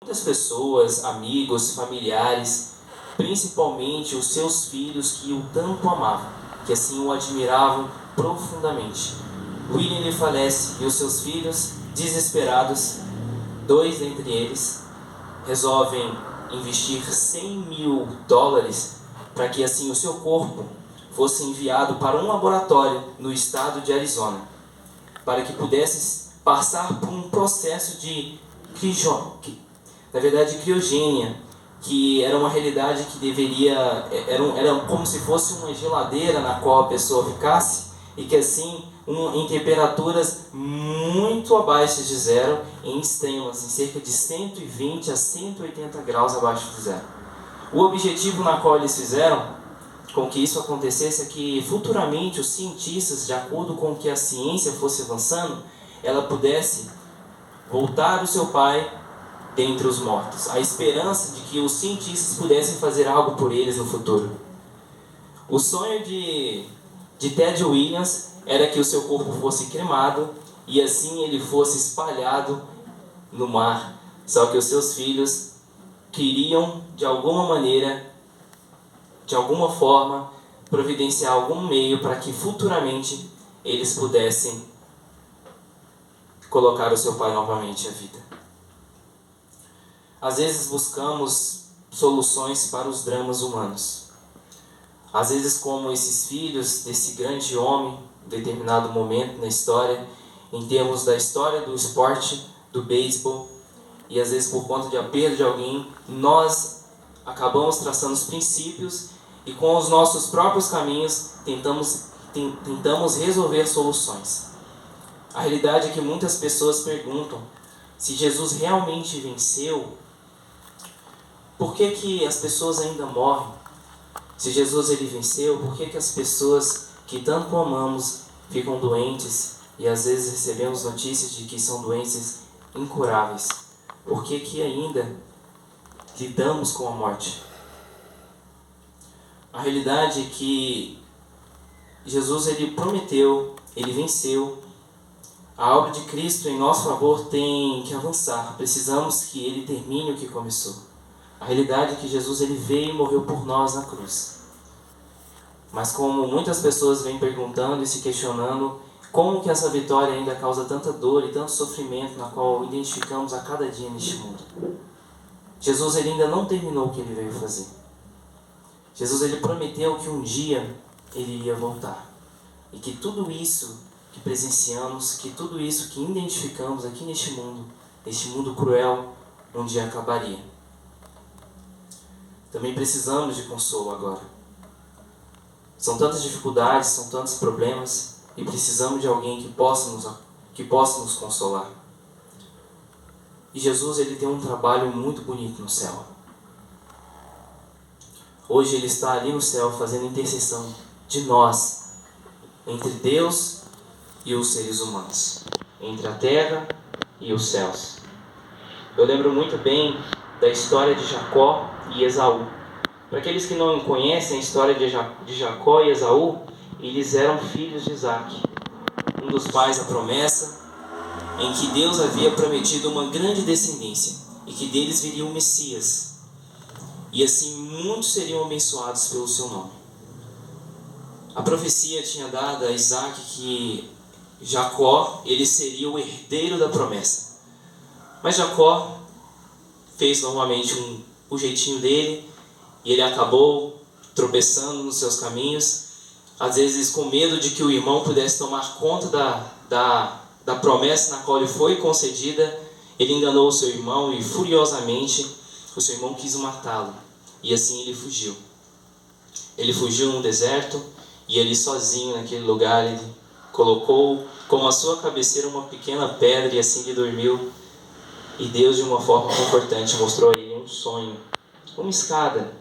Muitas pessoas, amigos, familiares, principalmente os seus filhos que o tanto amavam, que assim o admiravam profundamente. William ele falece e os seus filhos, desesperados, dois dentre eles, resolvem investir $100.000 para que assim o seu corpo fosse enviado para um laboratório no estado de Arizona, para que pudesse passar por um processo de criogênia, que era uma realidade que era como se fosse uma geladeira na qual a pessoa ficasse, e que assim, em temperaturas muito abaixo de zero, em extremas, em cerca de 120 a 180 graus abaixo de zero. O objetivo na qual eles fizeram com que isso acontecesse é que futuramente os cientistas, de acordo com que a ciência fosse avançando, ela pudesse voltar o seu pai dentre os mortos. A esperança de que os cientistas pudessem fazer algo por eles no futuro. O sonho de Ted Williams era que o seu corpo fosse cremado e assim ele fosse espalhado no mar. Só que os seus filhos queriam, de alguma maneira, de alguma forma, providenciar algum meio para que futuramente eles pudessem colocar o seu pai novamente à vida. Às vezes buscamos soluções para os dramas humanos. Às vezes, como esses filhos desse grande homem, em determinado momento na história, em termos da história do esporte, do beisebol, e às vezes por conta de a perda de alguém, nós acabamos traçando os princípios e com os nossos próprios caminhos tentamos resolver soluções. A realidade é que muitas pessoas perguntam se Jesus realmente venceu. Por que as pessoas ainda morrem? Se Jesus ele venceu, por que as pessoas que tanto amamos ficam doentes e às vezes recebemos notícias de que são doenças incuráveis? Por que ainda lidamos com a morte? A realidade é que Jesus ele prometeu, ele venceu. A obra de Cristo em nosso favor tem que avançar. Precisamos que ele termine o que começou. A realidade é que Jesus ele veio e morreu por nós na cruz. Mas como muitas pessoas vêm perguntando e se questionando como que essa vitória ainda causa tanta dor e tanto sofrimento na qual identificamos a cada dia neste mundo. Jesus ele ainda não terminou o que ele veio fazer. Jesus ele prometeu que um dia ele ia voltar. E que tudo isso que presenciamos, que tudo isso que identificamos aqui neste mundo cruel, um dia acabaria. Também precisamos de consolo agora. São tantas dificuldades, são tantos problemas e precisamos de alguém que possa nos consolar. E Jesus ele tem um trabalho muito bonito no céu. Hoje ele está ali no céu fazendo intercessão de nós, entre Deus e os seres humanos, entre a terra e os céus. Eu lembro muito bem da história de Jacó e Esaú. Para aqueles que não conhecem a história de Jacó e Esaú, eles eram filhos de Isaac, um dos pais da promessa, em que Deus havia prometido uma grande descendência e que deles viria o Messias. E assim muitos seriam abençoados pelo seu nome. A profecia tinha dado a Isaac que Jacó ele seria o herdeiro da promessa. Mas Jacó fez normalmente o jeitinho dele e ele acabou tropeçando nos seus caminhos, às vezes com medo de que o irmão pudesse tomar conta da promessa na qual lhe foi concedida. Ele enganou o seu irmão e furiosamente o seu irmão quis matá-lo e assim ele fugiu. Ele fugiu no deserto e ali sozinho naquele lugar ele colocou como a sua cabeceira uma pequena pedra e assim ele dormiu. E Deus de uma forma confortante mostrou a ele um sonho, uma escada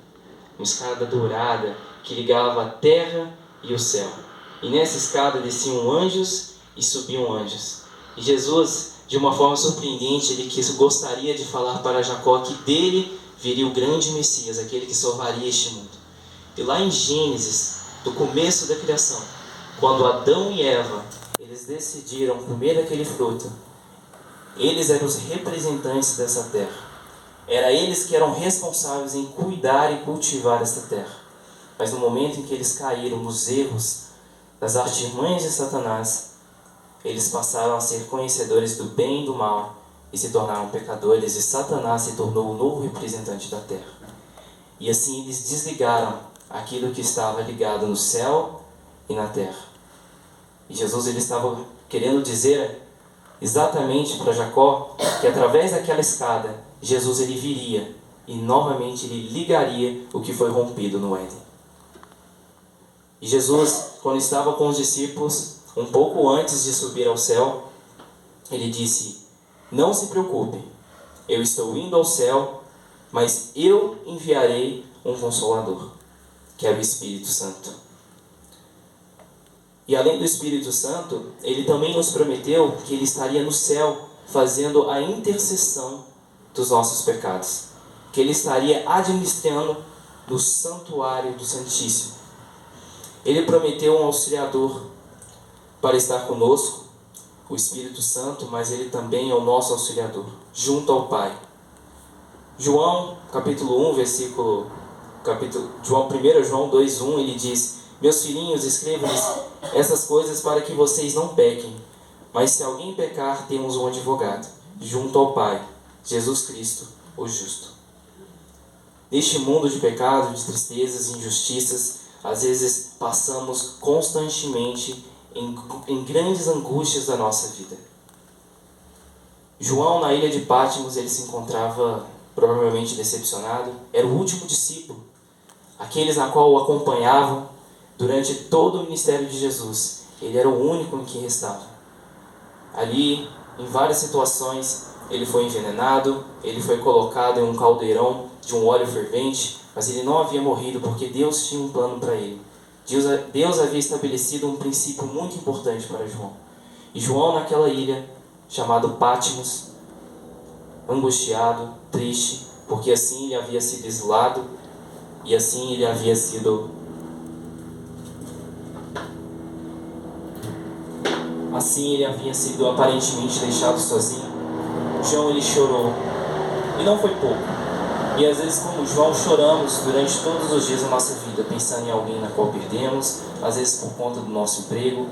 dourada que ligava a terra e o céu. E nessa escada desciam anjos e subiam anjos. E Jesus, de uma forma surpreendente, ele gostaria de falar para Jacó que dele viria o grande Messias, aquele que salvaria este mundo. E lá em Gênesis, do começo da criação, quando Adão e Eva eles decidiram comer aquele fruto, eles eram os representantes dessa terra. Era eles que eram responsáveis em cuidar e cultivar esta terra. Mas no momento em que eles caíram nos erros das artimanhas de Satanás, eles passaram a ser conhecedores do bem e do mal e se tornaram pecadores, e Satanás se tornou o novo representante da terra. E assim eles desligaram aquilo que estava ligado no céu e na terra. E Jesus ele estava querendo dizer exatamente para Jacó que através daquela escada Jesus ele viria e novamente ele ligaria o que foi rompido no Éden. E Jesus, quando estava com os discípulos, um pouco antes de subir ao céu, ele disse: não se preocupem, eu estou indo ao céu, mas eu enviarei um Consolador, que é o Espírito Santo. E além do Espírito Santo, ele também nos prometeu que ele estaria no céu fazendo a intercessão dos nossos pecados, que ele estaria administrando no santuário do Santíssimo. Ele prometeu um auxiliador para estar conosco, o Espírito Santo, mas ele também é o nosso auxiliador, junto ao Pai. João, capítulo 1, João 2:1, ele diz: meus filhinhos, escrevo-lhes essas coisas para que vocês não pequem. Mas se alguém pecar, temos um advogado, junto ao Pai, Jesus Cristo, o justo. Neste mundo de pecado, de tristezas e injustiças, às vezes passamos constantemente em grandes angústias da nossa vida. João, na ilha de Patmos, ele se encontrava provavelmente decepcionado. Era o último discípulo, aqueles na qual o acompanhavam durante todo o ministério de Jesus. Ele era o único em que restava. Ali, em várias situações, ele foi envenenado, ele foi colocado em um caldeirão de um óleo fervente, mas ele não havia morrido porque Deus tinha um plano para ele. Deus havia estabelecido um princípio muito importante para João. E João, naquela ilha, chamado Patmos, angustiado, triste, porque assim ele havia sido exilado e assim ele havia sido aparentemente deixado sozinho. João ele chorou, e não foi pouco. E às vezes, como João, choramos durante todos os dias da nossa vida, pensando em alguém na qual perdemos, às vezes por conta do nosso emprego,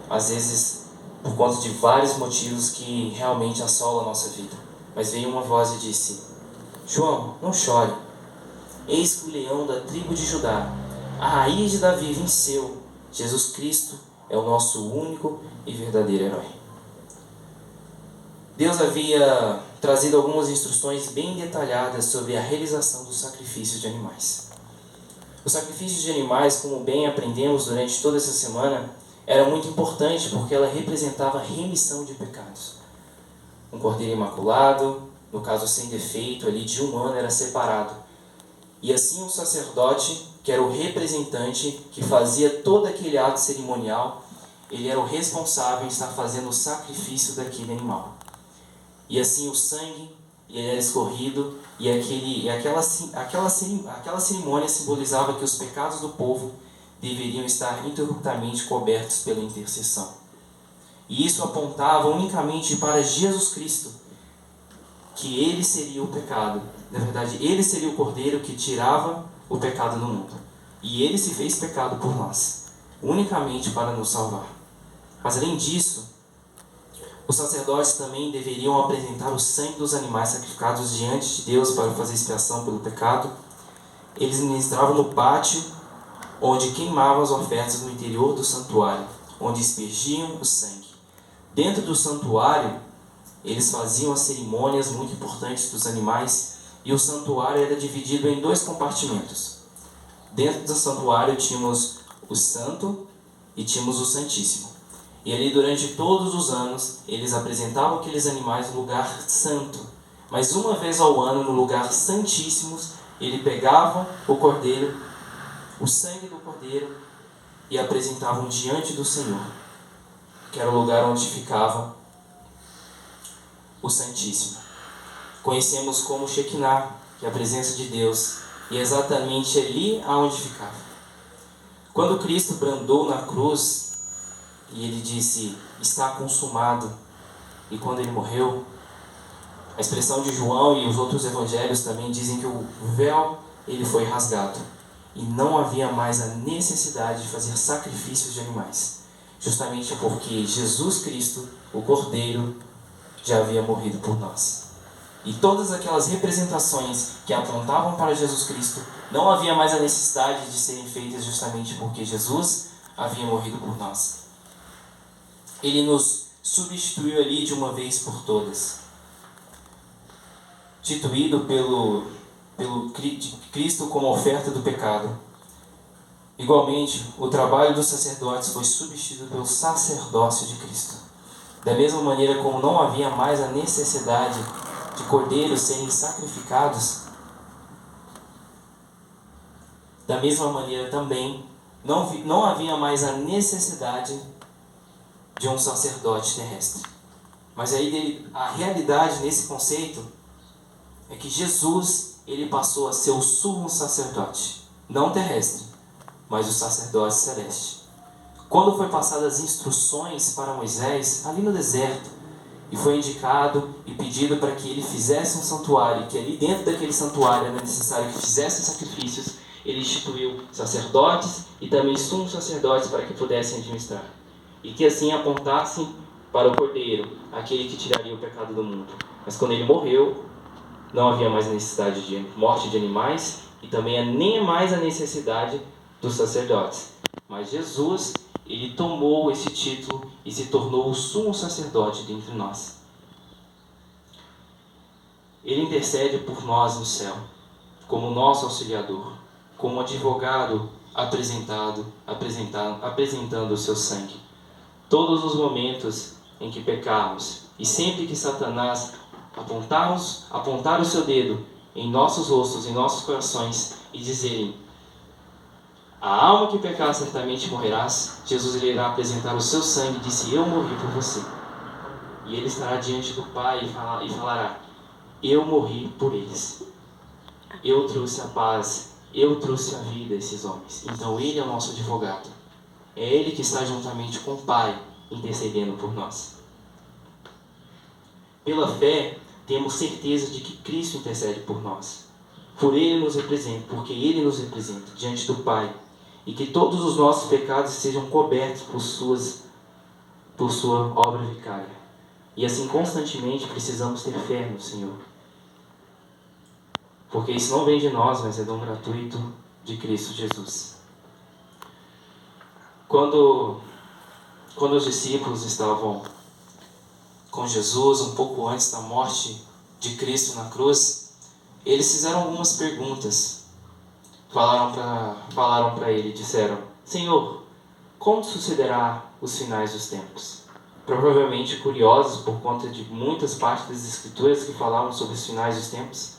às vezes por conta de vários motivos que realmente assolam a nossa vida. Mas veio uma voz e disse: João, não chore. Eis que o leão da tribo de Judá, a raiz de Davi, venceu. Jesus Cristo é o nosso único e verdadeiro herói. Deus havia trazido algumas instruções bem detalhadas sobre a realização dos sacrifícios de animais. Os sacrifícios de animais, como bem aprendemos durante toda essa semana, era muito importante porque ela representava a remissão de pecados. Um cordeiro imaculado, no caso sem defeito, ali de um ano, era separado. E assim o sacerdote, que era o representante, que fazia todo aquele ato cerimonial, ele era o responsável em estar fazendo o sacrifício daquele animal. E assim o sangue ele era escorrido, e aquela cerimônia simbolizava que os pecados do povo deveriam estar interruptamente cobertos pela intercessão. E isso apontava unicamente para Jesus Cristo, que ele seria o pecado. Na verdade, ele seria o cordeiro que tirava o pecado do mundo. E ele se fez pecado por nós, unicamente para nos salvar. Mas além disso, os sacerdotes também deveriam apresentar o sangue dos animais sacrificados diante de Deus para fazer expiação pelo pecado. Eles ministravam no pátio, onde queimavam as ofertas no interior do santuário, onde aspergiam o sangue. Dentro do santuário, eles faziam as cerimônias muito importantes dos animais, e o santuário era dividido em 2 compartimentos. Dentro do santuário tínhamos o Santo e tínhamos o Santíssimo. E ali durante todos os anos, eles apresentavam aqueles animais no lugar santo. Mas uma vez ao ano, no lugar santíssimo, ele pegava o cordeiro, o sangue do cordeiro, e apresentavam diante do Senhor, que era o lugar onde ficava o Santíssimo. Conhecemos como Shekinah, que é a presença de Deus, e é exatamente ali aonde ficava. Quando Cristo brandou na cruz, e ele disse, está consumado, e quando ele morreu, A expressão de João e os outros evangelhos também dizem que o véu ele foi rasgado e não havia mais a necessidade de fazer sacrifícios de animais, justamente porque Jesus Cristo, o Cordeiro, já havia morrido por nós. E todas aquelas representações que apontavam para Jesus Cristo, não havia mais a necessidade de serem feitas justamente porque Jesus havia morrido por nós. Ele nos substituiu ali de uma vez por todas. Instituído pelo Cristo como oferta do pecado. Igualmente, o trabalho dos sacerdotes foi substituído pelo sacerdócio de Cristo. Da mesma maneira como não havia mais a necessidade de cordeiros serem sacrificados, da mesma maneira também não havia mais a necessidade de um sacerdote terrestre. Mas aí a realidade nesse conceito é que Jesus ele passou a ser o sumo sacerdote, não terrestre, mas o sacerdote celeste. Quando foi passadas as instruções para Moisés ali no deserto, e foi indicado e pedido para que ele fizesse um santuário, que ali dentro daquele santuário era necessário que fizesse sacrifícios, ele instituiu sacerdotes e também sumos sacerdotes para que pudessem administrar. E que assim apontassem para o Cordeiro, aquele que tiraria o pecado do mundo. Mas quando ele morreu, não havia mais a necessidade de morte de animais e também nem mais a necessidade dos sacerdotes. Mas Jesus, ele tomou esse título e se tornou o sumo sacerdote dentre nós. Ele intercede por nós no céu, como nosso auxiliador, como advogado apresentando o seu sangue. Todos os momentos em que pecarmos e sempre que Satanás apontar o seu dedo em nossos rostos, em nossos corações e dizerem: a alma que pecar certamente morrerás, Jesus ele irá apresentar o seu sangue e disse: eu morri por você. E ele estará diante do Pai e falará: eu morri por eles. Eu trouxe a paz, eu trouxe a vida a esses homens. Então ele é o nosso advogado. É ele que está juntamente com o Pai intercedendo por nós. Pela fé, temos certeza de que Cristo intercede por nós. Porque Ele nos representa diante do Pai. E que todos os nossos pecados sejam cobertos por sua obra vicária. E assim, constantemente, precisamos ter fé no Senhor. Porque isso não vem de nós, mas é dom gratuito de Cristo Jesus. Quando os discípulos estavam com Jesus, um pouco antes da morte de Cristo na cruz, eles fizeram algumas perguntas. Falaram para ele, disseram: Senhor, como sucederá os finais dos tempos? Provavelmente curiosos por conta de muitas partes das Escrituras que falavam sobre os finais dos tempos.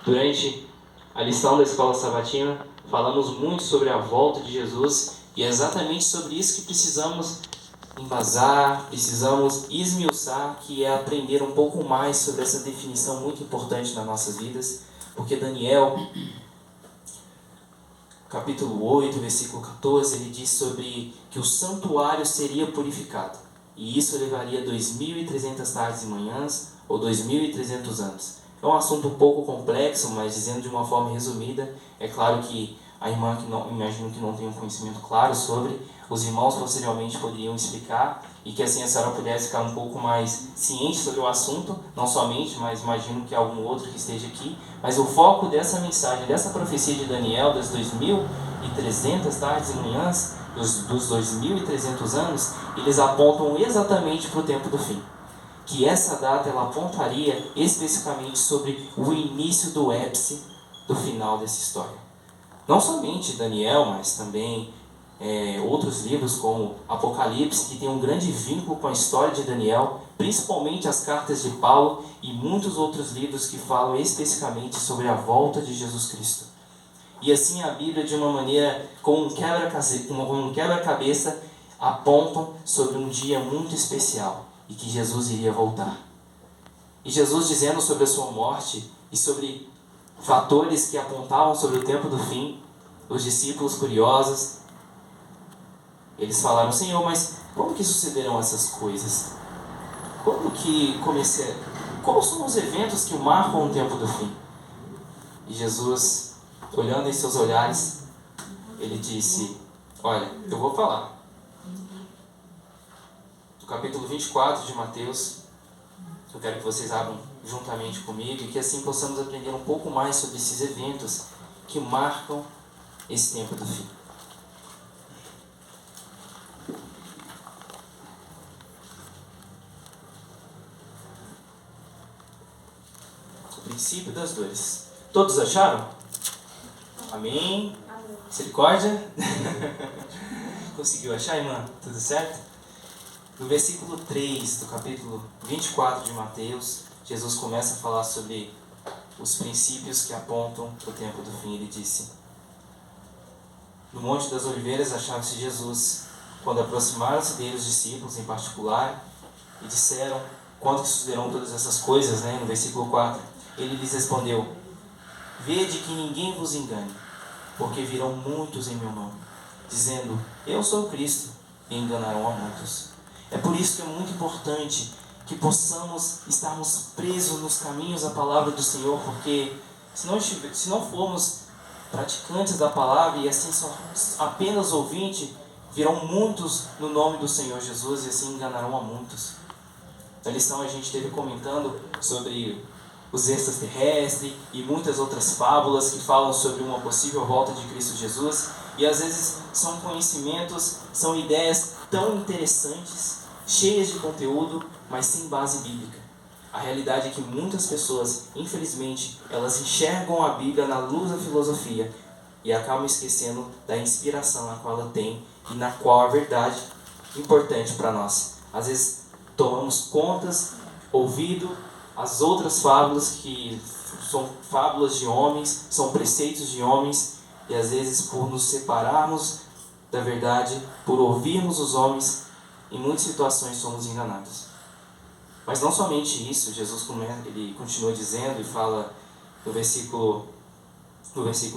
Durante a lição da escola sabatina, falamos muito sobre a volta de Jesus e é exatamente sobre isso que precisamos embasar, precisamos esmiuçar, que é aprender um pouco mais sobre essa definição muito importante nas nossas vidas, porque Daniel, capítulo 8, versículo 14, ele diz sobre que o santuário seria purificado, e isso levaria 2.300 tardes e manhãs, ou 2.300 anos. É um assunto um pouco complexo, mas dizendo de uma forma resumida, é claro que a irmã, imagino que não tem um conhecimento claro sobre, os irmãos posteriormente poderiam explicar, e que assim a senhora pudesse ficar um pouco mais ciente sobre o assunto, não somente, mas imagino que algum outro que esteja aqui. Mas o foco dessa mensagem, dessa profecia de Daniel, das 2.300 tardes e manhãs, dos 2.300 anos, eles apontam exatamente para o tempo do fim. Que essa data ela apontaria especificamente sobre o início do ápice do final dessa história. Não somente Daniel, mas também outros livros como Apocalipse, que tem um grande vínculo com a história de Daniel, principalmente as cartas de Paulo e muitos outros livros que falam especificamente sobre a volta de Jesus Cristo. E assim a Bíblia, de uma maneira, como um quebra-cabeça, apontam sobre um dia muito especial e que Jesus iria voltar. E Jesus, dizendo sobre a sua morte e sobre fatores que apontavam sobre o tempo do fim, os discípulos curiosos, eles falaram: Senhor, mas como que sucederão essas coisas? quais são os eventos que marcam o tempo do fim? E Jesus, olhando em seus olhares, ele disse, olha, eu vou falar. Do capítulo 24 de Mateus, eu quero que vocês abram juntamente comigo e que assim possamos aprender um pouco mais sobre esses eventos que marcam esse tempo do fim. O princípio das dores. Todos acharam? Amém? Misericórdia? Conseguiu achar, irmã? Tudo certo? No versículo 3 do capítulo 24 de Mateus, Jesus começa a falar sobre os princípios que apontam para o tempo do fim. Ele disse: no Monte das Oliveiras achava-se Jesus, quando aproximaram-se dele os discípulos em particular e disseram: quando que sucederão todas essas coisas, né? No versículo 4, ele lhes respondeu: vede que ninguém vos engane, porque virão muitos em meu nome, dizendo, eu sou o Cristo, e enganarão a muitos. É por isso que é muito importante que possamos estarmos presos nos caminhos da palavra do Senhor, porque se não formos praticantes da palavra e assim só apenas ouvinte, virão muitos no nome do Senhor Jesus e assim enganarão a muitos. Na lição a gente esteve comentando sobre os extraterrestres e muitas outras fábulas que falam sobre uma possível volta de Cristo Jesus, e às vezes são conhecimentos, são ideias tão interessantes, cheias de conteúdo, mas sem base bíblica. A realidade é que muitas pessoas, infelizmente, elas enxergam a Bíblia na luz da filosofia e acabam esquecendo da inspiração na qual ela tem e na qual a verdade é importante para nós. Às vezes tomamos ouvido as outras fábulas que são fábulas de homens, são preceitos de homens, e às vezes por nos separarmos da verdade, por ouvirmos os homens, em muitas situações somos enganados. Mas não somente isso, Jesus ele continua dizendo e fala no versículo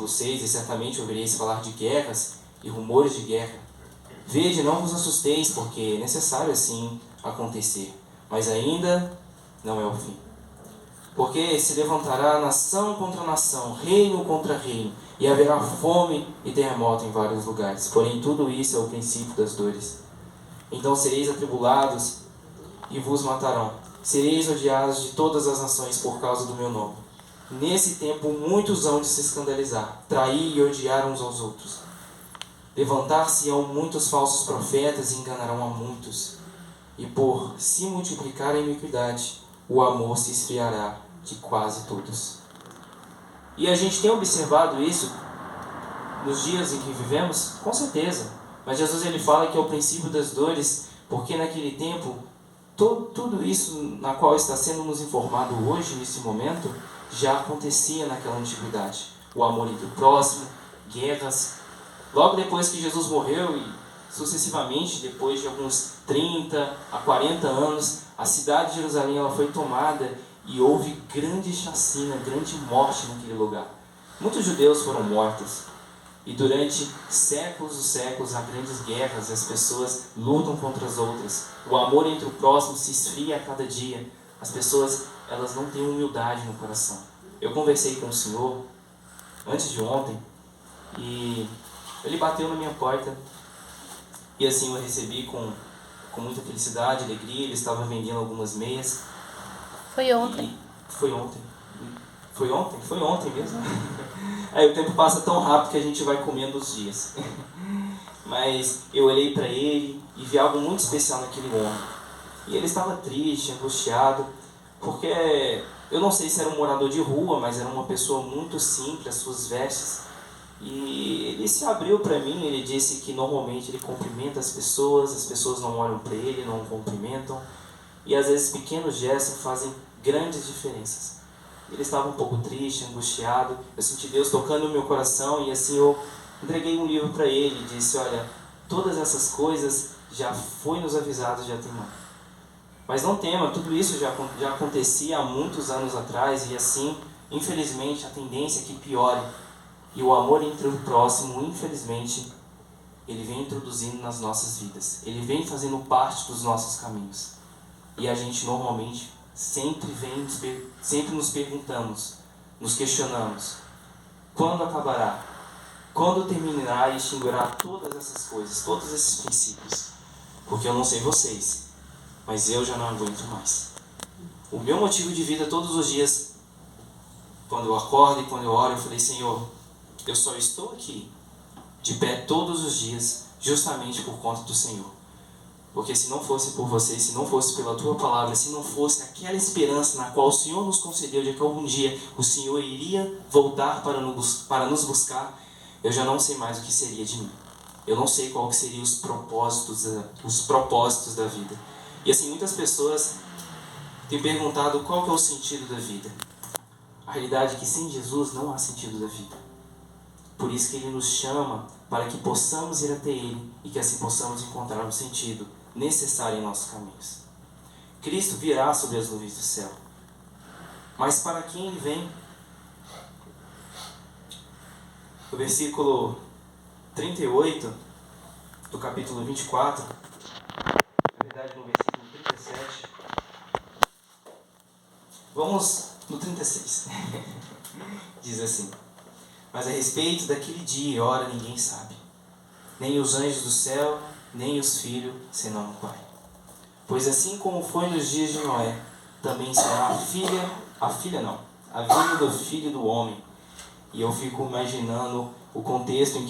6, e certamente ouvireis falar de guerras e rumores de guerra. Vede, não vos assusteis, porque é necessário assim acontecer, mas ainda não é o fim. Porque se levantará nação contra nação, reino contra reino, e haverá fome e terremoto em vários lugares. Porém, tudo isso é o princípio das dores. Então sereis atribulados e vos matarão. Sereis odiados de todas as nações por causa do meu nome. Nesse tempo muitos hão de se escandalizar, trair e odiar uns aos outros. Levantar-se-ão muitos falsos profetas e enganarão a muitos. E por se multiplicar a iniquidade, o amor se esfriará de quase todos. E a gente tem observado isso nos dias em que vivemos? Com certeza. Mas Jesus ele fala que é o princípio das dores, porque naquele tempo, tudo isso na qual está sendo nos informado hoje, nesse momento, já acontecia naquela antiguidade. O amor entre o próximo, guerras. Logo depois que Jesus morreu e sucessivamente, depois de alguns 30 a 40 anos, a cidade de Jerusalém ela foi tomada e houve grande chacina, grande morte naquele lugar. Muitos judeus foram mortos. E durante séculos e séculos há grandes guerras e as pessoas lutam contra as outras. O amor entre o próximo se esfria a cada dia. As pessoas elas não têm humildade no coração. Eu conversei com o Senhor antes de ontem e ele bateu na minha porta e assim eu recebi com muita felicidade, alegria. Ele estava vendendo algumas meias. Foi ontem. Foi ontem. Foi ontem? Foi ontem mesmo. Aí o tempo passa tão rápido que a gente vai comendo os dias. Mas eu olhei para ele e vi algo muito especial naquele homem. E ele estava triste, angustiado, porque eu não sei se era um morador de rua, mas era uma pessoa muito simples, as suas vestes. E ele se abriu para mim, ele disse que normalmente ele cumprimenta as pessoas não olham para ele, não o cumprimentam. E às vezes pequenos gestos fazem grandes diferenças. Ele estava um pouco triste, angustiado. Eu senti Deus tocando no meu coração e assim eu entreguei um livro para ele e disse, olha, todas essas coisas já foi nos avisados de antemão. Mas não tema, tudo isso já acontecia há muitos anos atrás e assim, infelizmente, a tendência é que piore. E o amor entre o próximo, infelizmente, ele vem introduzindo nas nossas vidas. Ele vem fazendo parte dos nossos caminhos. E a gente normalmente sempre nos perguntamos, nos questionamos: quando acabará? Quando terminará e extinguirá todas essas coisas, todos esses princípios? Porque eu não sei vocês, mas eu já não aguento mais. O meu motivo de vida todos os dias, quando eu acordo e quando eu oro, eu falei: Senhor, eu só estou aqui, de pé todos os dias, justamente por conta do Senhor. Porque se não fosse por você, se não fosse pela Tua Palavra, se não fosse aquela esperança na qual o Senhor nos concedeu de que algum dia o Senhor iria voltar para nos buscar, eu já não sei mais o que seria de mim. Eu não sei qual que seriam os propósitos da vida. E assim, muitas pessoas têm perguntado qual que é o sentido da vida. A realidade é que sem Jesus não há sentido da vida. Por isso que Ele nos chama para que possamos ir até Ele e que assim possamos encontrar o sentido necessário em nossos caminhos. Cristo virá sobre as nuvens do céu. Mas para quem Ele vem? O versículo 38 do capítulo 24, na verdade no versículo 37, vamos no 36, diz assim: mas a respeito daquele dia e hora ninguém sabe, nem os anjos do céu, nem os filhos, senão o Pai. Pois assim como foi nos dias de Noé, também será a vinda do Filho do Homem. E eu fico imaginando o contexto em que